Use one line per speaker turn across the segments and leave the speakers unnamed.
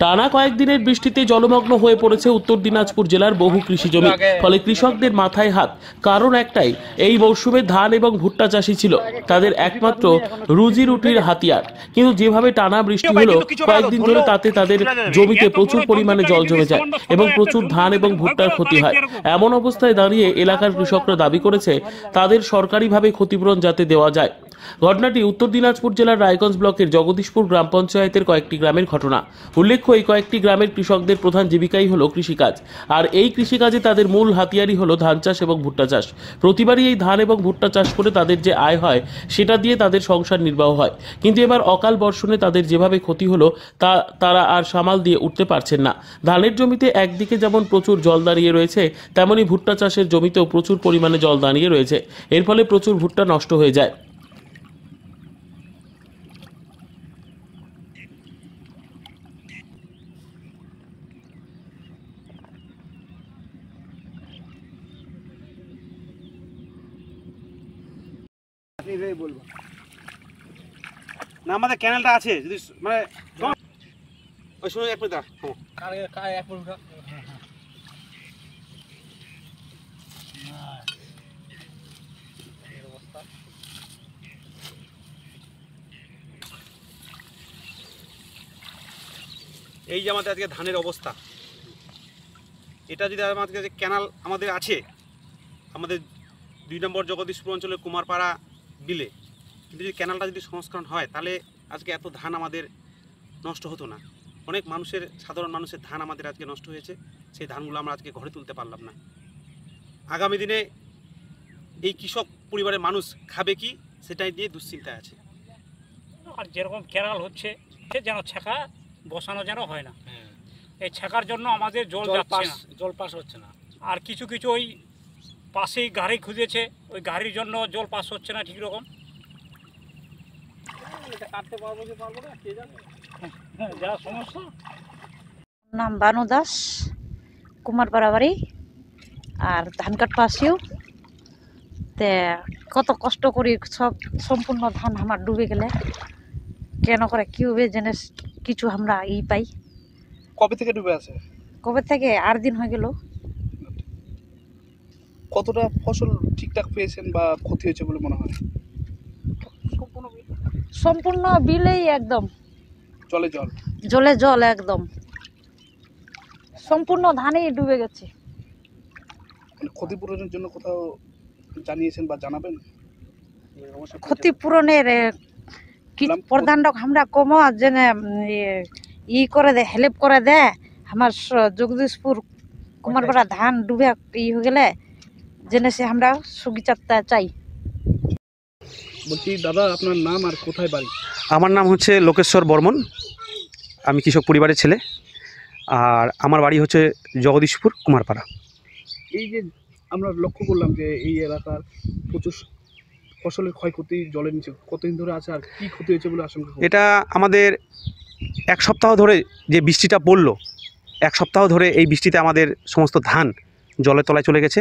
টানা কয়েকদিনের বৃষ্টিতে জলমগ্ন হয়ে পড়েছে উত্তর দিনাজপুর জেলার বহু কৃষি জমি। ফলে কৃষকদের মাথায় হাত। কারণ একটাই, এই মৌসুমে ধান এবং ভুট্টা চাষই ছিল তাদের একমাত্র রুজি রুটির হাতিয়ার। কিন্তু যেভাবে টানা বৃষ্টি হলো কয়েকদিন ধরে, তাতে তাদের জমিতে প্রচুর পরিমাণে জল জমে যায় এবং প্রচুর ধান এবং ভুট্টার ক্ষতি হয়। এমন অবস্থায় দাঁড়িয়ে এলাকার কৃষকরা দাবি করেছে তাদের সরকারিভাবে ক্ষতিপূরণ যাতে দেওয়া যায়। ঘটনাটি উত্তর দিনাজপুর জেলার রায়গঞ্জ ব্লকের জগদীশপুর গ্রাম পঞ্চায়েতের কয়েকটি গ্রামের ঘটনা। উল্লেখ্য, এই কয়েকটি গ্রামের কৃষকদের প্রধান জীবিকাই হলো কৃষিকাজ। আর এই কৃষিকাজে তাদের মূল হাতিয়ারই হলো ধান চাষ এবং ভুট্টা চাষ। প্রতিবারই এই ধান এবং ভুট্টা চাষ করে তাদের যে আয় হয় সেটা দিয়ে তাদের সংসার নির্বাহ হয়। কিন্তু এবার অকাল বর্ষণে তাদের যেভাবে ক্ষতি হলো তা তারা আর সামাল দিয়ে উঠতে পারছেন না। ধানের জমিতে একদিকে যেমন প্রচুর জল দাঁড়িয়ে রয়েছে, তেমনি ভুট্টা চাষের জমিতেও প্রচুর পরিমাণে জল দাঁড়িয়ে রয়েছে। এর ফলে প্রচুর ভুট্টা নষ্ট হয়ে যায়।
বলবো না, আমাদের ক্যানেলটা আছে, যদি মানে ওই সময় এক মিনিট এই যে আমাদের আজকে ধানের অবস্থা, এটা যদি আমাদের কাছে ক্যানাল আমাদের আছে, আমাদের 2 নম্বর জগদীশপুর অঞ্চলের কুমারপাড়া বিলে, কিন্তু যদি ক্যানালটা যদি সংস্করণ হয় তাহলে আজকে এত ধান আমাদের নষ্ট হতো না। অনেক মানুষের, সাধারণ মানুষের ধান আমাদের আজকে নষ্ট হয়েছে, সেই ধানগুলো আমরা আজকে ঘরে তুলতে পারলাম না। আগামী দিনে এই কৃষক পরিবারের মানুষ খাবে কি সেটাই দিয়ে দুশ্চিন্তায় আছে।
আর যেরকম ক্যানাল হচ্ছে যেন ছেঁকা বসানো যেন হয় না, এই ছেঁকার জন্য আমাদের জল পাস হচ্ছে না। আর কিছু কিছু ওই পাশেই গাড়ি খুঁজেছে, ওই গাড়ির জন্য জল পাস হচ্ছে না ঠিক রকম। যা সমস্যা।
নাম বানু দাস, কুমারপাড়া বাড়ি, আর ধান কাটতে আসিও তে কত কষ্ট করি, সব সম্পূর্ণ ধান আমার ডুবে গেলে কেন করে কি হবে জেনে কিছু আমরা পাই।
কবে থেকে ডুবে আছে?
কবে থেকে 8 দিন হয়ে গেল।
কতটা ফসল ঠিকঠাক পেয়েছেন বা ক্ষতি হয়েছে বলে মনে হয়?
সম্পূর্ণ বিলেই একদম
জলে জল,
জলে জল, একদম সম্পূর্ণ ধানেই ডুবে গেছে।
ক্ষতিপূরণের জন্য কোথাও জানিয়েছেন বা জানাবেন?
ক্ষতিপূরণের কি প্রধানক আমরা কম জেনে করে দে, হেল্প করে দে। আমার জগদীশপুর কুমারপাড়া ধান ডুবে হয়ে গেলে জেনে সে আমরা সুবিচারটা চাই।
বলছি দাদা, আপনার নাম আর কোথায় বাড়ি?
আমার নাম হচ্ছে লোকেশ্বর বর্মন, আমি কৃষক পরিবারের ছেলে, আর আমার বাড়ি হচ্ছে জগদীশপুর কুমারপাড়া।
এই যে আমরা লক্ষ্য করলাম যে এই এলাকার প্রচুর ফসলের ক্ষয়ক্ষতি জলের নিচে, কতদিন ধরে আছে আর কি ক্ষতি হয়েছে বলে আশঙ্কা?
এটা আমাদের 1 সপ্তাহ ধরে যে বৃষ্টিটা পড়লো, 1 সপ্তাহ ধরে এই বৃষ্টিতে আমাদের সমস্ত ধান জলের তলায় চলে গেছে।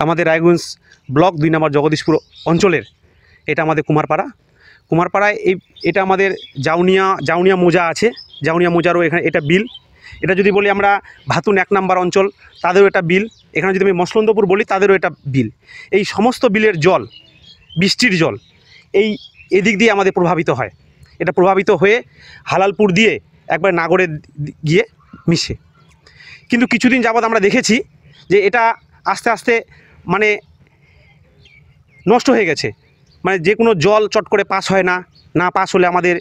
আমাদের রায়গঞ্জ ব্লক 2 নম্বর জগদীশপুর অঞ্চলের এটা আমাদের কুমারপাড়ায় এটা আমাদের জাউনিয়া মোজা আছে, জাউনিয়া মোজারও এখানে এটা বিল। এটা যদি বলি আমরা ভাতুন 1 নম্বর অঞ্চল, তাদেরও এটা বিল। এখানে যদি আমি মসলন্দপুর বলি, তাদেরও এটা বিল। এই সমস্ত বিলের জল, বৃষ্টির জল এদিক দিয়ে আমাদের প্রভাবিত হয়। এটা প্রভাবিত হয়ে হালালপুর দিয়ে একবার নাগরে গিয়ে মিশে। কিন্তু কিছুদিন যাবৎ আমরা দেখেছি যে এটা আস্তে আস্তে মানে নষ্ট হয়ে গেছে। মানে যে কোনো জল চট করে পাস হয় না, না পাস হলে আমাদের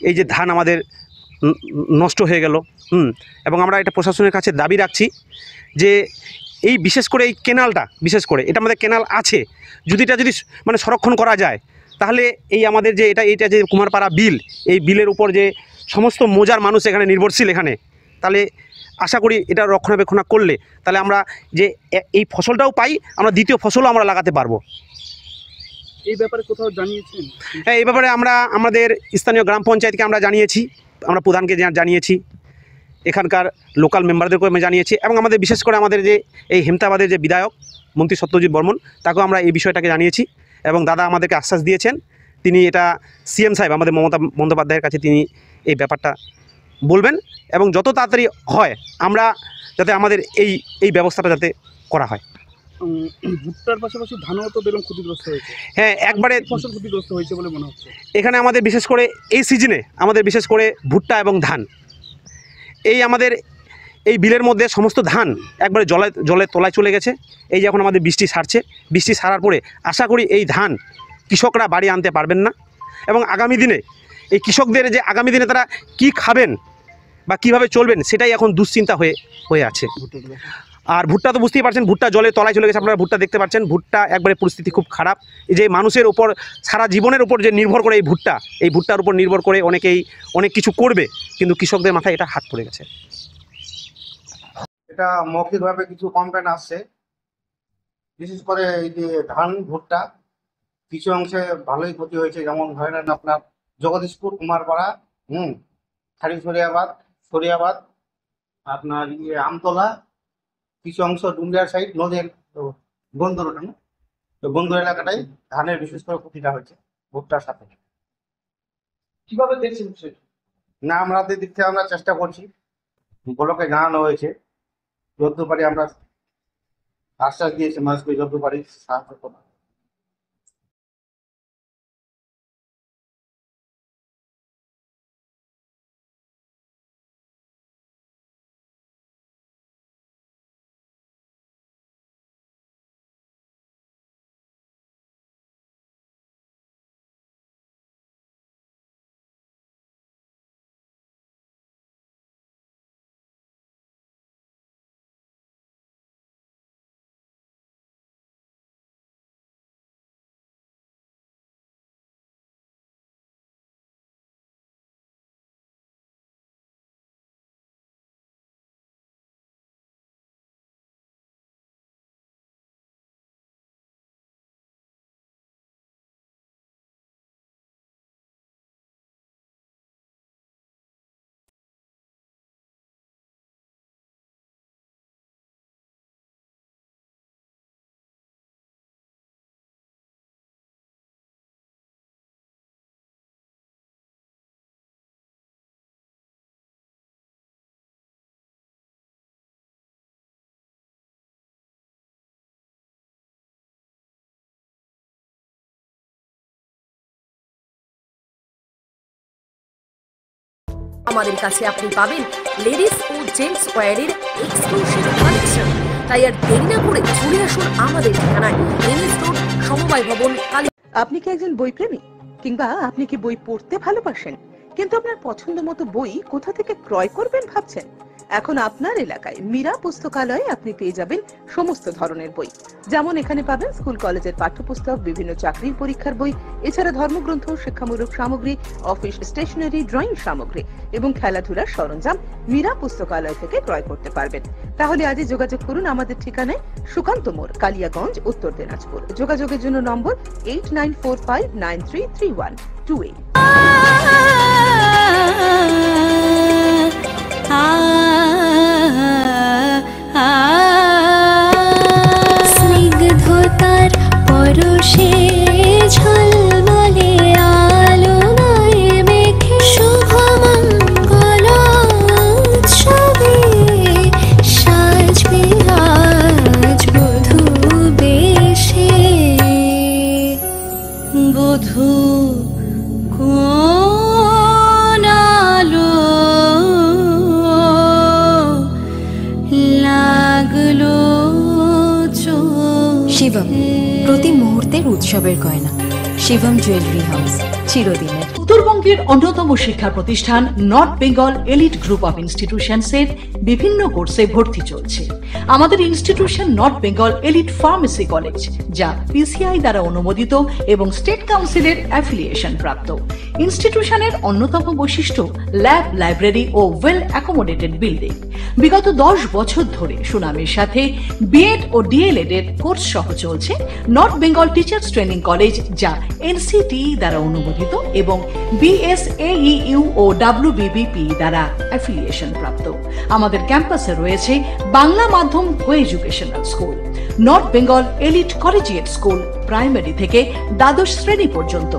এই যে ধান আমাদের নষ্ট হয়ে গেল। এবং আমরা এটা প্রশাসনের কাছে দাবি রাখছি যে এই বিশেষ করে এই কেনালটা, বিশেষ করে এটা আমাদের কেনাল আছে, যদি মানে সংরক্ষণ করা যায়, তাহলে এই আমাদের যে এইটা যে কুমারপাড়া বিল, এই বিলের উপর যে সমস্ত মোজার মানুষ এখানে নির্ভরশীল এখানে, তাহলে আশা করি এটা রক্ষণাবেক্ষণ করলে তাহলে আমরা যে এই ফসলটাও পাই, আমরা দ্বিতীয় ফসলও আমরা লাগাতে পারবো।
এই ব্যাপারে কোথাও জানিয়েছেন?
হ্যাঁ, এই ব্যাপারে আমরা আমাদের স্থানীয় গ্রাম পঞ্চায়েতকে আমরা জানিয়েছি, আমরা প্রধানকে জানিয়েছি, এখানকার লোকাল মেম্বারদেরকেও আমি জানিয়েছি, এবং আমাদের বিশেষ করে আমাদের যে এই হেমতাবাদের যে বিধায়ক মন্ত্রী সত্যজিৎ বর্মন, তাকেও আমরা এই বিষয়টাকে জানিয়েছি। এবং দাদা আমাদেরকে আশ্বাস দিয়েছেন, তিনি এটা সিএম সাহেব আমাদের মমতা বন্দ্যোপাধ্যায়ের কাছে তিনি এই ব্যাপারটা বলবেন এবং যত তাড়াতাড়ি হয় আমরা যাতে আমাদের এই ব্যবস্থাটা যাতে করা হয়।
ভুট্টার পাশাপাশি ধানও তো বেরম ক্ষতিগ্রস্ত হয়েছে।
হ্যাঁ, একবারে
ফসল ক্ষতিগ্রস্ত হয়েছে বলে মনে হচ্ছে।
এখানে আমাদের বিশেষ করে এই সিজনে আমাদের বিশেষ করে ভুট্টা এবং ধান, এই আমাদের এই বিলের মধ্যে সমস্ত ধান একবারে জলে তলায় চলে গেছে। এই যে এখন আমাদের বৃষ্টি সারছে, বৃষ্টি সারার পরে আশা করি এই ধান কৃষকরা বাড়ি আনতে পারবেন না এবং আগামী দিনে এই কৃষকদের যে আগামী দিনে তারা কি খাবেন বা কিভাবে চলবেন সেটাই এখন দুশ্চিন্তা হয়ে আছে। আর ভুট্টা তো বুঝতেই পারছেন, ভুট্টা জলে তলায় চলে গেছে। আপনারা ভুট্টা দেখতে পাচ্ছেন, ভুট্টা একবারে পরিস্থিতি খুব খারাপ। এই যে মানুষের ওপর সারা জীবনের উপর যে নির্ভর করে এই ভুট্টার উপর নির্ভর করে অনেকেই অনেক কিছু করবে, কিন্তু কৃষকদের মাথায় এটা হাত পড়ে গেছে।
এটা মৌখিকভাবে কিছু কমপ্লেন আসছে, বিশেষ করে এই যে ধান ভুট্টা কিছু অংশে ভালোই ক্ষতি হয়েছে। যেমন ধরেন আপনার জগদীশপুর, কুমারপাড়া, সরিয়াবাদ, আপনার আমতলা, কিছু অংশ ডুমরিয়ার সাইড নদীর বন্দর, বন্দর এলাকাটাই ধানের বিশেষ করে ক্ষতিটা হয়েছে ভুট্টার সাথে।
কিভাবে দেখছেন বিষয়টা?
না, আমাদের দিক থেকে আমরা চেষ্টা করছি, ব্লকে জানানো হয়েছে, যতদূর পারি আমরা আশ্বাস দিয়েছি মানুষকে যতদূর পারি সাহায্য করবো।
আমাদের কাছে আপনি পাবেন লেডিস ও জেন্টস ওয়্যারের এক্সক্লুসিভ কালেকশন। তাই আর দেরি না করে চলে আসুন আমাদের ঠিকানায়, এনএস রোড, সমবায় ভবন, কালী।
আপনি কি একজন বইপ্রেমী, কিংবা আপনি কি বই পড়তে ভালোবাসেন কিন্তু আপনার পছন্দ মতো বই কোথা থেকে ক্রয় করবেন ভাবছেন? এখন আপনার এলাকায় মীরা পুস্তকালয়ে আপনি পেয়ে যাবেন সমস্ত ধরনের বই। যেমন এখানে পাবেন স্কুল কলেজের পাঠ্যপুস্তক, বিভিন্ন চাকরির পরীক্ষার বই, এছাড়া ধর্মগ্রন্থ, শিক্ষামূলক সামগ্রী, অফিস স্টেশনারি, ড্রয়িং সামগ্রী এবং খেলাধুলার সরঞ্জাম মীরা পুস্তকালয় থেকে ক্রয় করতে পারবেন। তাহলে আজই যোগাযোগ করুন আমাদের ঠিকানায়, সুকান্ত মোড়, কালিয়াগঞ্জ, উত্তর দিনাজপুর। যোগাযোগের জন্য নম্বর 8945933128।
স্নিগ্ধতার পরশে ঝলমলে আলোয় মেখে শুভমঙ্গল উৎসবে সাজবে আজ বধূ বেশে। বধূ কোন আলো লাগলো শিবম, প্রতি মুহূর্তের উৎসবের গয়না। শিবম জুয়েলারি হাউস, চিরদিনের।
উত্তরবঙ্গের অন্যতম শিক্ষা প্রতিষ্ঠান north Bengal elite group of ইনস্টিটিউশনসের বিভিন্ন কোর্সে ভর্তি চলছে। আমাদের institution north Bengal elite pharmacy college, যা পিসিআই দ্বারা অনুমোদিত এবং স্টেট কাউন্সিলের অ্যাফিলিয়েশন প্রাপ্ত। ইনস্টিটিউশনের অন্যতম বৈশিষ্ট্য ল্যাব, লাইব্রেরি ও ওয়েল অ্যাকোমোডেটেড বিল্ডিং। বিগত 10 বছর ধরে সুনামের সাথে বিএড ও ডিএলএড এর কোর্স সহ চলছে north Bengal teachers training college, যা এনসিটিই দ্বারা অনুমোদিত এবং বিএসএইউ ও ডাব্লিউবিবিপি দ্বারা অ্যাফিলিয়েশন প্রাপ্ত। আমাদের ক্যাম্পাসে রয়েছে বাংলা মাধ্যম কো educational school, north Bengal elite collegiate school, primary থেকে দ্বাদশ শ্রেণী পর্যন্ত।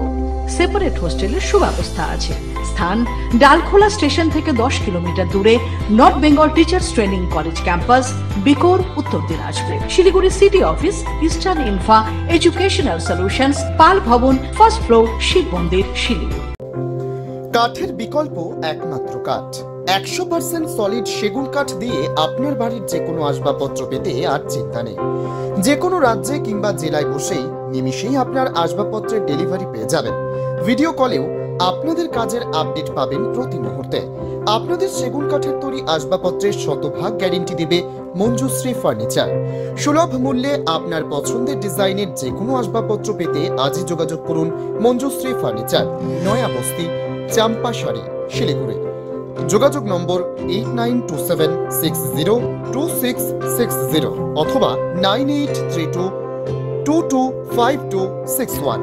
সেপারেট হোস্টেলের সুব্যবস্থা আছে। স্থান ডালখোলা স্টেশন থেকে 10 কিলোমিটার দূরে north Bengal teachers training college campus, বিকোর, Uttar Dinajpur. Siliguri city office, eastern infra educational solutions, Pal Bhavan, first floor, Shiva মন্দির, শিলিগুড়ি।
কাঠের বিকল্প একমাত্র কাঠ। 100% সলিড সেগুন কাঠ দিয়ে আপনার বাড়ির যে কোনো আসবাবপত্র পেতে আর চিন্তা নেই। যে কোনো রাজ্যে কিংবা জেলায় বসেই নিমিষেই আপনার আসবাবপত্রের ডেলিভারি পেয়ে যাবেন। ভিডিও কলেও আপনাদের কাজের আপডেট পাবেন প্রতি মুহূর্তে। আপনাদের সেগুন কাঠের তৈরি আসবাবপত্রের 100% গ্যারেন্টি দেবে মঞ্জুশ্রী ফার্নিচার। সুলভ মূল্যে আপনার পছন্দের ডিজাইনের যে কোনো আসবাবপত্র পেতে আজই যোগাযোগ করুন মঞ্জুশ্রী ফার্নিচার, নয়া বস্তি, চাম্পাশাড়ি, শিলিগুড়ি। যোগাযোগ নম্বর 8927602660 অথবা 9832225261।